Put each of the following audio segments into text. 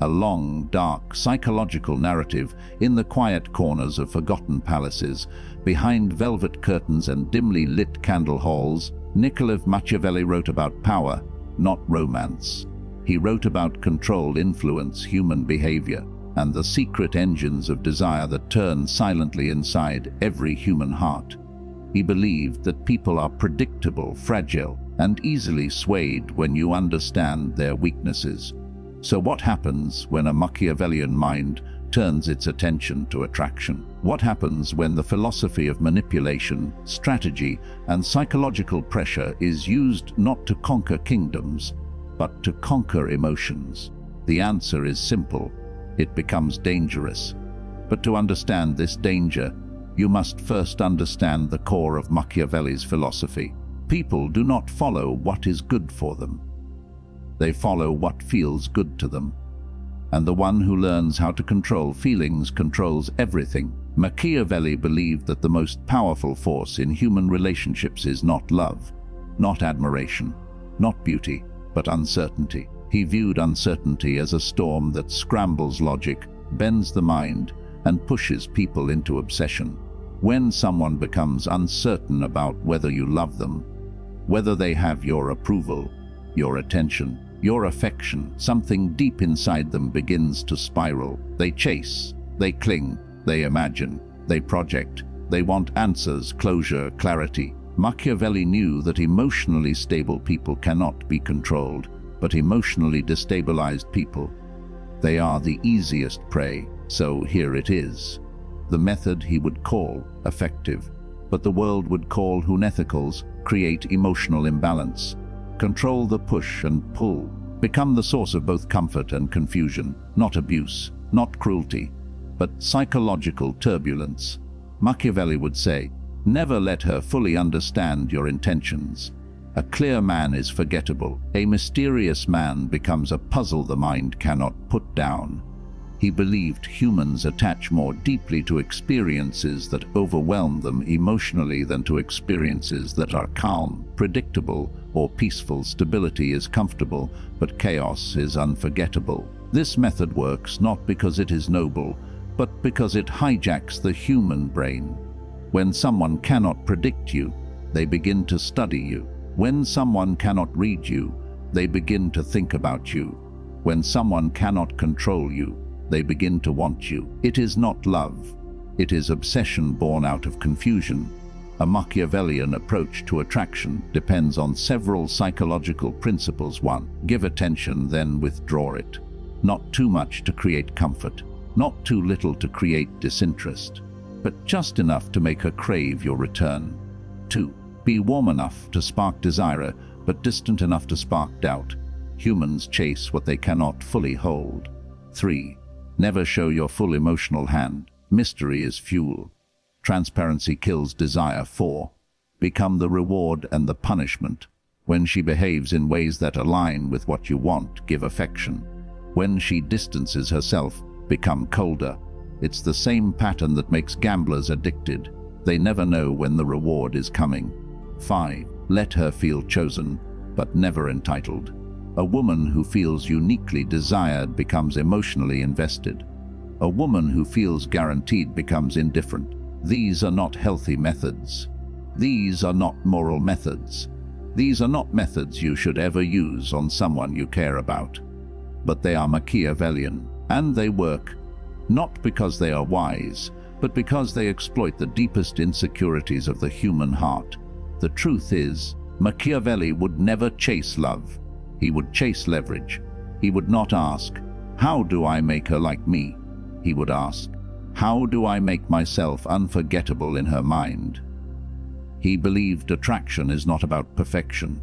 a long, dark, psychological narrative in the quiet corners of forgotten palaces, behind velvet curtains and dimly lit candle halls. Niccolò Machiavelli wrote about power, not romance. He wrote about control, influence, human behavior, and the secret engines of desire that turn silently inside every human heart. He believed that people are predictable, fragile, and easily swayed when you understand their weaknesses. So what happens when a Machiavellian mind turns its attention to attraction? What happens when the philosophy of manipulation, strategy, and psychological pressure is used not to conquer kingdoms, but to conquer emotions? The answer is simple. It becomes dangerous. But to understand this danger, you must first understand the core of Machiavelli's philosophy. People do not follow what is good for them. They follow what feels good to them. And the one who learns how to control feelings controls everything. Machiavelli believed that the most powerful force in human relationships is not love, not admiration, not beauty, but uncertainty. He viewed uncertainty as a storm that scrambles logic, bends the mind, and pushes people into obsession. When someone becomes uncertain about whether you love them, whether they have your approval, your attention, your affection, something deep inside them begins to spiral. They chase, they cling, they imagine, they project, they want answers, closure, clarity. Machiavelli knew that emotionally stable people cannot be controlled, but emotionally destabilized people, they are the easiest prey. So here it is. The method he would call effective, but the world would call unethicals. Create emotional imbalance. Control the push and pull. Become the source of both comfort and confusion. Not abuse, not cruelty, but psychological turbulence. Machiavelli would say, never let her fully understand your intentions. A clear man is forgettable. A mysterious man becomes a puzzle the mind cannot put down. He believed humans attach more deeply to experiences that overwhelm them emotionally than to experiences that are calm, predictable, or peaceful. Stability is comfortable, but chaos is unforgettable. This method works not because it is noble, but because it hijacks the human brain. When someone cannot predict you, they begin to study you. When someone cannot read you, they begin to think about you. When someone cannot control you, they begin to want you. It is not love. It is obsession born out of confusion. A Machiavellian approach to attraction depends on several psychological principles. 1. Give attention, then withdraw it. Not too much to create comfort, not too little to create disinterest, but just enough to make her crave your return. 2. Be warm enough to spark desire, but distant enough to spark doubt. Humans chase what they cannot fully hold. 3. Never show your full emotional hand. Mystery is fuel. Transparency kills desire. 4. Become the reward and the punishment. When she behaves in ways that align with what you want, give affection. When she distances herself, become colder. It's the same pattern that makes gamblers addicted. They never know when the reward is coming. 5. Let her feel chosen, but never entitled. A woman who feels uniquely desired becomes emotionally invested. A woman who feels guaranteed becomes indifferent. These are not healthy methods. These are not moral methods. These are not methods you should ever use on someone you care about. But they are Machiavellian, and they work, not because they are wise, but because they exploit the deepest insecurities of the human heart. The truth is, Machiavelli would never chase love. He would chase leverage. He would not ask, how do I make her like me? He would ask, how do I make myself unforgettable in her mind? He believed attraction is not about perfection.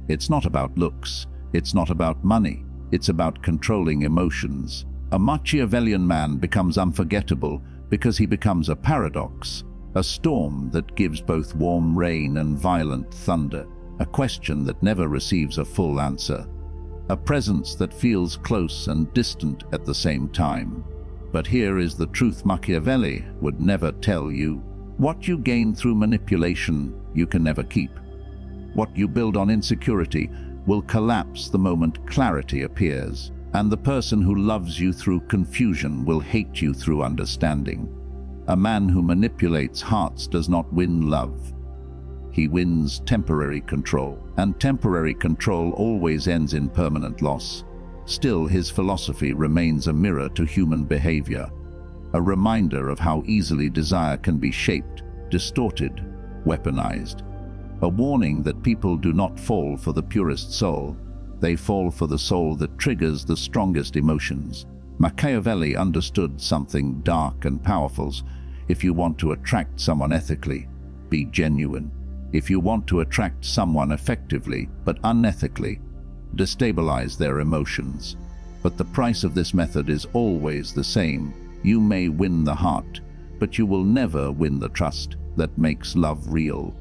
It's not about looks. It's not about money. It's about controlling emotions. A Machiavellian man becomes unforgettable because he becomes a paradox, a storm that gives both warm rain and violent thunder, a question that never receives a full answer, a presence that feels close and distant at the same time. But here is the truth Machiavelli would never tell you. What you gain through manipulation, you can never keep. What you build on insecurity will collapse the moment clarity appears. And the person who loves you through confusion will hate you through understanding. A man who manipulates hearts does not win love. He wins temporary control, and temporary control always ends in permanent loss. Still, his philosophy remains a mirror to human behavior, a reminder of how easily desire can be shaped, distorted, weaponized. A warning that people do not fall for the purest soul. They fall for the soul that triggers the strongest emotions. Machiavelli understood something dark and powerful. If you want to attract someone ethically, be genuine. If you want to attract someone effectively but unethically, destabilize their emotions. But the price of this method is always the same. You may win the heart, but you will never win the trust that makes love real.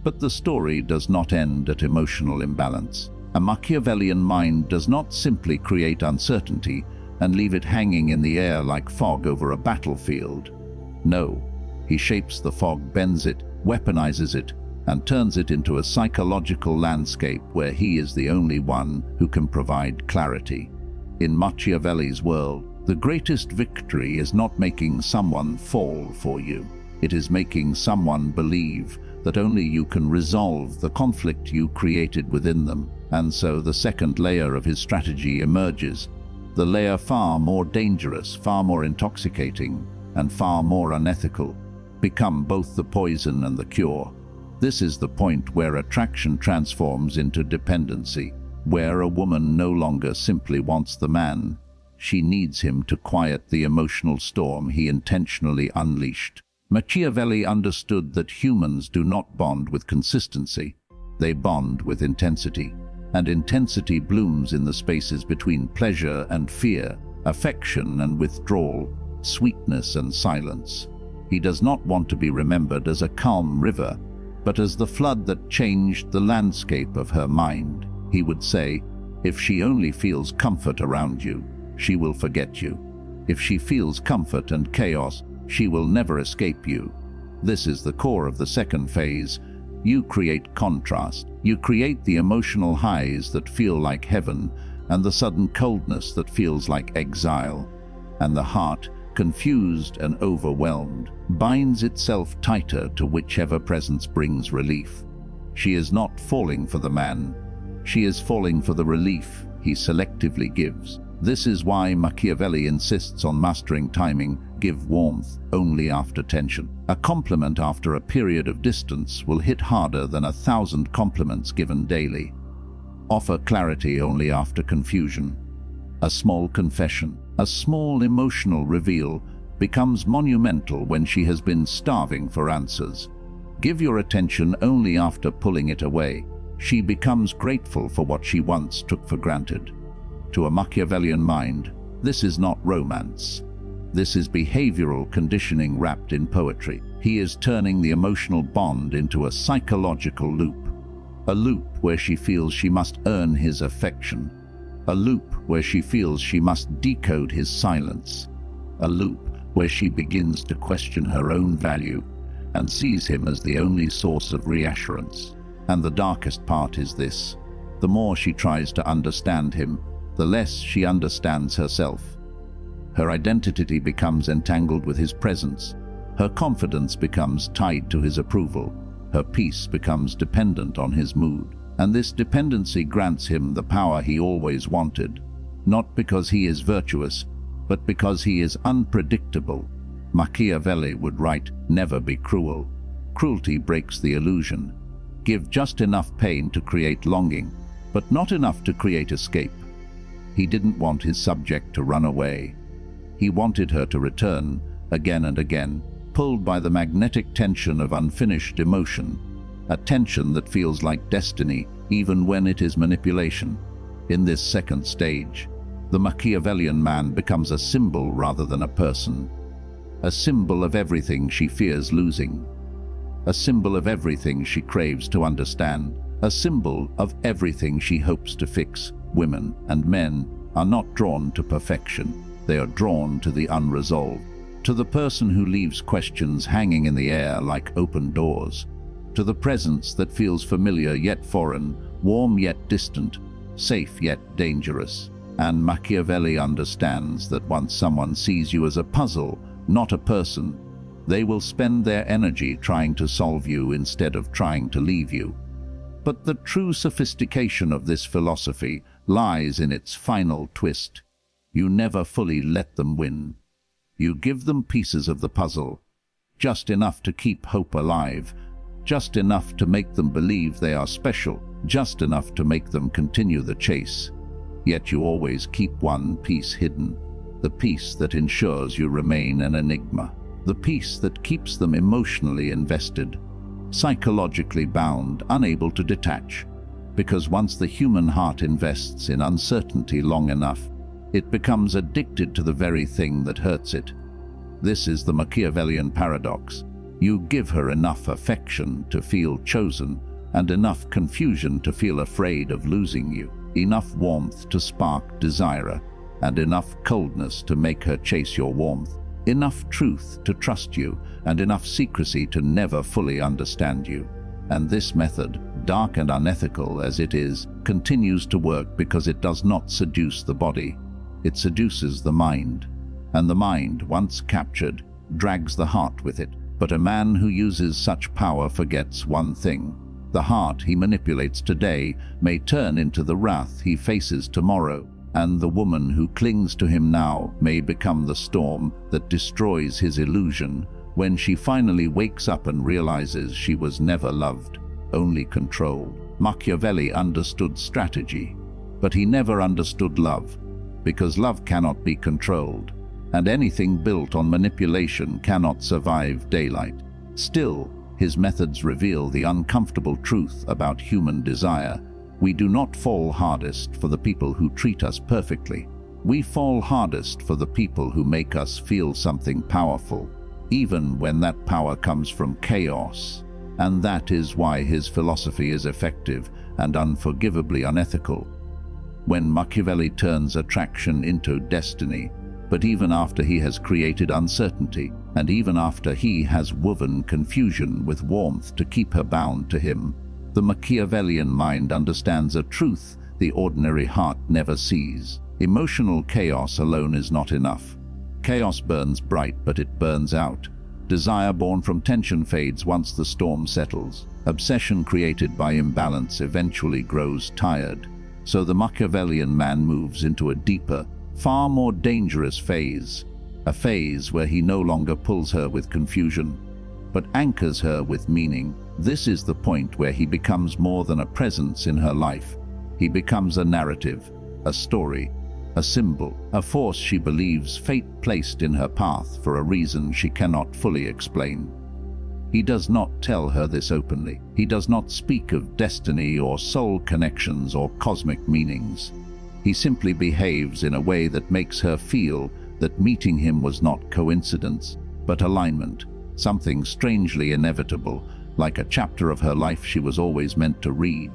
But the story does not end at emotional imbalance. A Machiavellian mind does not simply create uncertainty and leave it hanging in the air like fog over a battlefield. No, he shapes the fog, bends it, weaponizes it, and turns it into a psychological landscape where he is the only one who can provide clarity. In Machiavelli's world, the greatest victory is not making someone fall for you. It is making someone believe that only you can resolve the conflict you created within them. And so the second layer of his strategy emerges, the layer far more dangerous, far more intoxicating, and far more unethical, become both the poison and the cure. This is the point where attraction transforms into dependency, where a woman no longer simply wants the man. She needs him to quiet the emotional storm he intentionally unleashed. Machiavelli understood that humans do not bond with consistency. They bond with intensity. And intensity blooms in the spaces between pleasure and fear, affection and withdrawal, sweetness and silence. He does not want to be remembered as a calm river, but as the flood that changed the landscape of her mind. He would say, if she only feels comfort around you, she will forget you. If she feels comfort and chaos, she will never escape you. This is the core of the second phase. You create contrast. You create the emotional highs that feel like heaven and the sudden coldness that feels like exile. And the heart, confused and overwhelmed, binds itself tighter to whichever presence brings relief. She is not falling for the man. She is falling for the relief he selectively gives. This is why Machiavelli insists on mastering timing. Give warmth only after tension. A compliment after a period of distance will hit harder than 1,000 compliments given daily. Offer clarity only after confusion. A small confession, a small emotional reveal, becomes monumental when she has been starving for answers. Give your attention only after pulling it away. She becomes grateful for what she once took for granted. To a Machiavellian mind, this is not romance. This is behavioral conditioning wrapped in poetry. He is turning the emotional bond into a psychological loop. A loop where she feels she must earn his affection. A loop where she feels she must decode his silence. A loop where she begins to question her own value and sees him as the only source of reassurance. And the darkest part is this: the more she tries to understand him, the less she understands herself. Her identity becomes entangled with his presence. Her confidence becomes tied to his approval. Her peace becomes dependent on his mood. And this dependency grants him the power he always wanted, not because he is virtuous, but because he is unpredictable. Machiavelli would write, "Never be cruel. Cruelty breaks the illusion. Give just enough pain to create longing, but not enough to create escape." He didn't want his subject to run away. He wanted her to return, again and again, pulled by the magnetic tension of unfinished emotion, a tension that feels like destiny even when it is manipulation. In this second stage, the Machiavellian man becomes a symbol rather than a person. A symbol of everything she fears losing. A symbol of everything she craves to understand. A symbol of everything she hopes to fix. Women and men are not drawn to perfection. They are drawn to the unresolved, to the person who leaves questions hanging in the air like open doors, to the presence that feels familiar yet foreign, warm yet distant, safe yet dangerous. And Machiavelli understands that once someone sees you as a puzzle, not a person, they will spend their energy trying to solve you instead of trying to leave you. But the true sophistication of this philosophy lies in its final twist. You never fully let them win. You give them pieces of the puzzle, just enough to keep hope alive, just enough to make them believe they are special, just enough to make them continue the chase. Yet you always keep one piece hidden, the piece that ensures you remain an enigma, the piece that keeps them emotionally invested, psychologically bound, unable to detach. Because once the human heart invests in uncertainty long enough, it becomes addicted to the very thing that hurts it. This is the Machiavellian paradox. You give her enough affection to feel chosen, and enough confusion to feel afraid of losing you, enough warmth to spark desire, and enough coldness to make her chase your warmth, enough truth to trust you, and enough secrecy to never fully understand you. And this method, dark and unethical as it is, continues to work because it does not seduce the body. It seduces the mind. And the mind, once captured, drags the heart with it. But a man who uses such power forgets one thing. The heart he manipulates today may turn into the wrath he faces tomorrow, and the woman who clings to him now may become the storm that destroys his illusion when she finally wakes up and realizes she was never loved, only controlled. Machiavelli understood strategy, but he never understood love, because love cannot be controlled, and anything built on manipulation cannot survive daylight. Still, his methods reveal the uncomfortable truth about human desire. We do not fall hardest for the people who treat us perfectly. We fall hardest for the people who make us feel something powerful, even when that power comes from chaos. And that is why his philosophy is effective and unforgivably unethical. When Machiavelli turns attraction into destiny, but even after he has created uncertainty, and even after he has woven confusion with warmth to keep her bound to him, the Machiavellian mind understands a truth the ordinary heart never sees. Emotional chaos alone is not enough. Chaos burns bright, but it burns out. Desire born from tension fades once the storm settles. Obsession created by imbalance eventually grows tired. So the Machiavellian man moves into a deeper, far more dangerous phase, a phase where he no longer pulls her with confusion, but anchors her with meaning. This is the point where he becomes more than a presence in her life. He becomes a narrative, a story, a symbol, a force she believes fate placed in her path for a reason she cannot fully explain. He does not tell her this openly. He does not speak of destiny or soul connections or cosmic meanings. He simply behaves in a way that makes her feel that meeting him was not coincidence, but alignment, something strangely inevitable, like a chapter of her life she was always meant to read.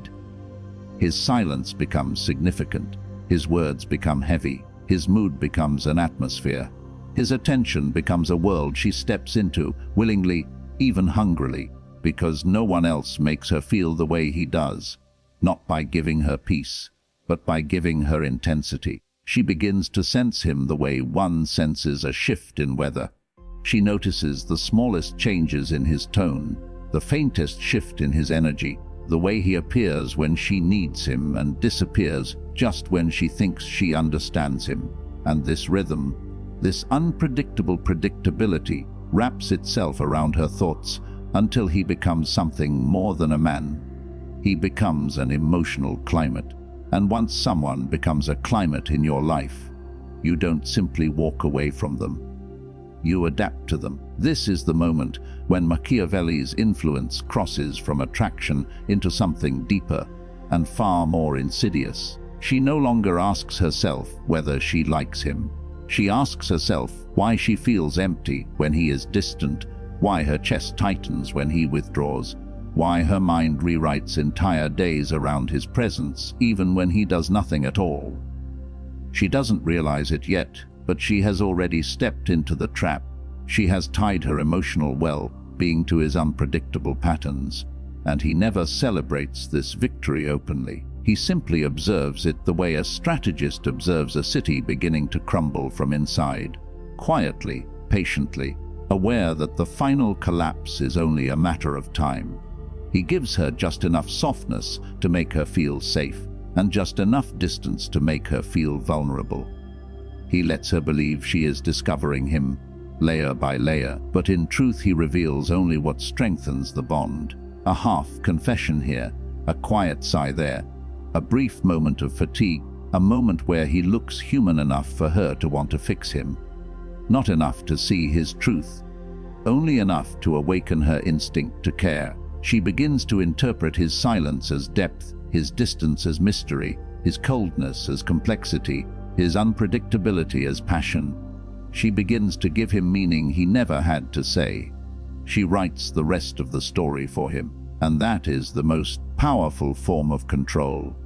His silence becomes significant. His words become heavy. His mood becomes an atmosphere. His attention becomes a world she steps into, willingly, even hungrily, because no one else makes her feel the way he does, not by giving her peace, but by giving her intensity. She begins to sense him the way one senses a shift in weather. She notices the smallest changes in his tone, the faintest shift in his energy, the way he appears when she needs him and disappears just when she thinks she understands him. And this rhythm, this unpredictable predictability, wraps itself around her thoughts until he becomes something more than a man. He becomes an emotional climate. And once someone becomes a climate in your life, you don't simply walk away from them. You adapt to them. This is the moment when Machiavelli's influence crosses from attraction into something deeper and far more insidious. She no longer asks herself whether she likes him. She asks herself why she feels empty when he is distant, why her chest tightens when he withdraws, why her mind rewrites entire days around his presence, even when he does nothing at all. She doesn't realize it yet, but she has already stepped into the trap. She has tied her emotional well-being to his unpredictable patterns, and he never celebrates this victory openly. He simply observes it the way a strategist observes a city beginning to crumble from inside, quietly, patiently, aware that the final collapse is only a matter of time. He gives her just enough softness to make her feel safe, and just enough distance to make her feel vulnerable. He lets her believe she is discovering him, layer by layer, but in truth he reveals only what strengthens the bond. A half-confession here, a quiet sigh there, a brief moment of fatigue, a moment where he looks human enough for her to want to fix him. Not enough to see his truth, only enough to awaken her instinct to care. She begins to interpret his silence as depth, his distance as mystery, his coldness as complexity, his unpredictability as passion. She begins to give him meaning he never had to say. She writes the rest of the story for him, and that is the most powerful form of control.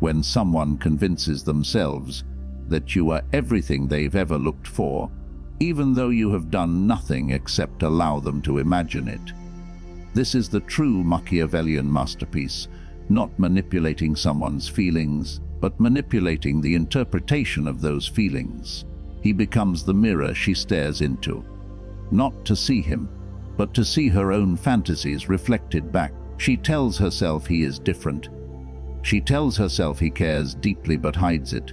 When someone convinces themselves that you are everything they've ever looked for, even though you have done nothing except allow them to imagine it. This is the true Machiavellian masterpiece, not manipulating someone's feelings, but manipulating the interpretation of those feelings. He becomes the mirror she stares into, not to see him, but to see her own fantasies reflected back. She tells herself he is different. She tells herself he cares deeply but hides it.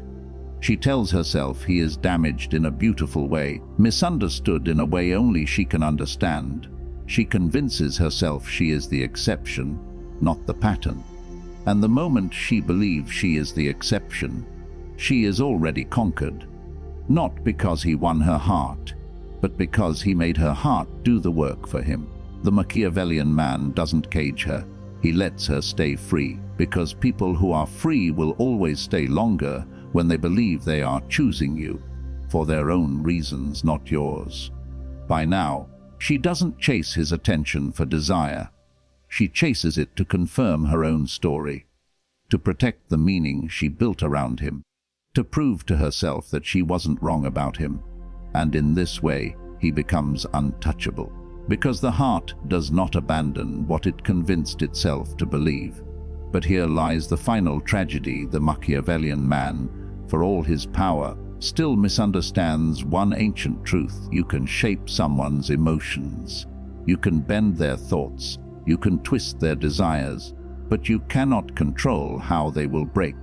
She tells herself he is damaged in a beautiful way, misunderstood in a way only she can understand. She convinces herself she is the exception, not the pattern. And the moment she believes she is the exception, she is already conquered. Not because he won her heart, but because he made her heart do the work for him. The Machiavellian man doesn't cage her. He lets her stay free, because people who are free will always stay longer when they believe they are choosing you, for their own reasons, not yours. By now, she doesn't chase his attention for desire. She chases it to confirm her own story, to protect the meaning she built around him, to prove to herself that she wasn't wrong about him. And in this way, he becomes untouchable, because the heart does not abandon what it convinced itself to believe. But here lies the final tragedy. The Machiavellian man, for all his power, still misunderstands one ancient truth. You can shape someone's emotions. You can bend their thoughts. You can twist their desires. But you cannot control how they will break.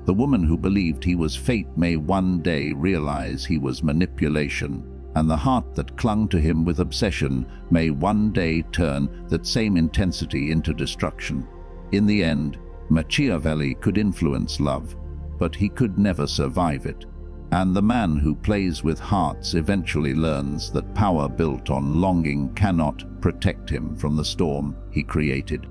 The woman who believed he was fate may one day realize he was manipulation, and the heart that clung to him with obsession may one day turn that same intensity into destruction. In the end, Machiavelli could influence love, but he could never survive it. And the man who plays with hearts eventually learns that power built on longing cannot protect him from the storm he created.